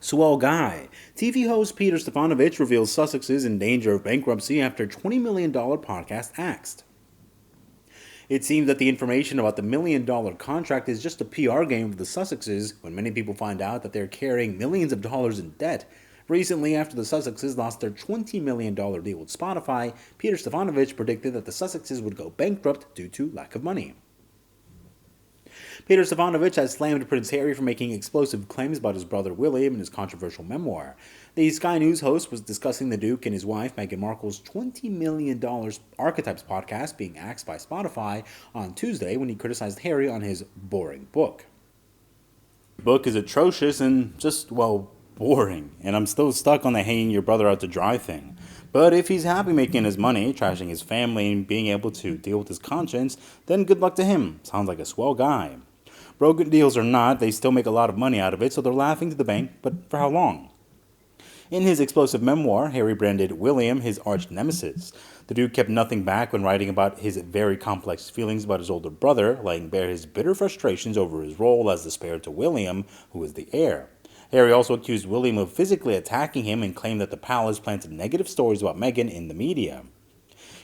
Swell guy. TV host Peter Stefanovic reveals Sussexes in danger of bankruptcy after $20 million podcast axed. It seems that the information about the $1 million contract is just a PR game for the Sussexes when many people find out that they're carrying millions of dollars in debt. Recently, after the Sussexes lost their $20 million deal with Spotify, Peter Stefanovic predicted that the Sussexes would go bankrupt due to lack of money. Peter Stefanovic has slammed Prince Harry for making explosive claims about his brother William in his controversial memoir. The Sky News host was discussing the Duke and his wife Meghan Markle's $20 million Archetypes podcast being axed by Spotify on Tuesday when he criticized Harry on his boring book. The book is atrocious and just, well, boring, and I'm still stuck on the hanging your brother out to dry thing. But if he's happy making his money, trashing his family, and being able to deal with his conscience, then good luck to him. Sounds like a swell guy. Broken deals or not, they still make a lot of money out of it, so they're laughing to the bank, but for how long? In his explosive memoir, Harry branded William his arch nemesis. The Duke kept nothing back when writing about his very complex feelings about his older brother, laying bare his bitter frustrations over his role as the spare to William, who is the heir. Harry also accused William of physically attacking him and claimed that the palace planted negative stories about Meghan in the media.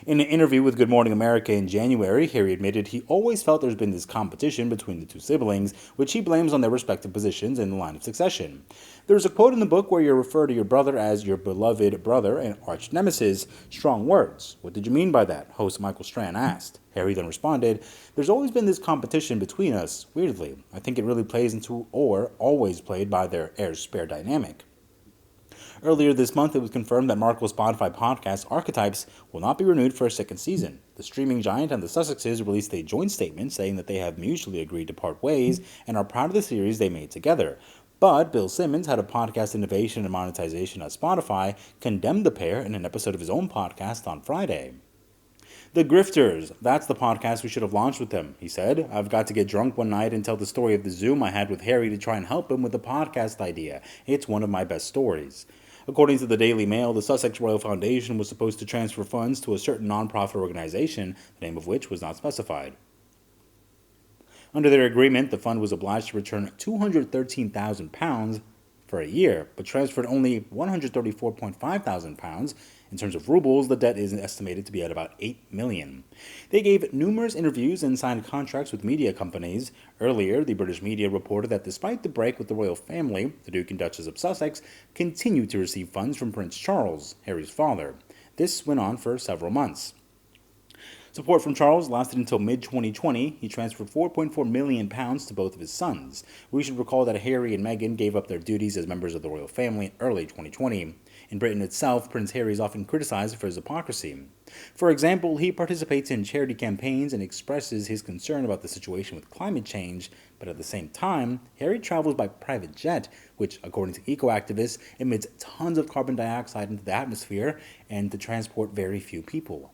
In an interview with Good Morning America in January, Harry admitted he always felt there's been this competition between the two siblings, which he blames on their respective positions in the line of succession. There's a quote in the book where you refer to your brother as your beloved brother and arch nemesis. Strong words. What did you mean by that? Host Michael Strand asked. Harry then responded, "There's always been this competition between us, weirdly. I think it really plays into, or always played by, their heir-spare dynamic." Earlier this month, it was confirmed that Markle's Spotify podcast, Archetypes, will not be renewed for a second season. The streaming giant and the Sussexes released a joint statement saying that they have mutually agreed to part ways and are proud of the series they made together. But Bill Simmons, head of podcast innovation and monetization at Spotify, condemned the pair in an episode of his own podcast on Friday. "The Grifters, that's the podcast we should have launched with them," he said. "I've got to get drunk one night and tell the story of the Zoom I had with Harry to try and help him with the podcast idea. It's one of my best stories." According to the Daily Mail, the Sussex Royal Foundation was supposed to transfer funds to a certain nonprofit organization, the name of which was not specified. Under their agreement, the fund was obliged to return £213,000 for a year, but transferred only £134,500. In terms of rubles, the debt is estimated to be at about $8 million. They gave numerous interviews and signed contracts with media companies. Earlier, the British media reported that despite the break with the royal family, the Duke and Duchess of Sussex continued to receive funds from Prince Charles, Harry's father. This went on for several months. Support from Charles lasted until mid-2020. He transferred £4.4 million to both of his sons. We should recall that Harry and Meghan gave up their duties as members of the royal family in early 2020. In Britain itself, Prince Harry is often criticized for his hypocrisy. For example, he participates in charity campaigns and expresses his concern about the situation with climate change, but at the same time, Harry travels by private jet, which, according to eco-activists, emits tons of carbon dioxide into the atmosphere and to transport very few people.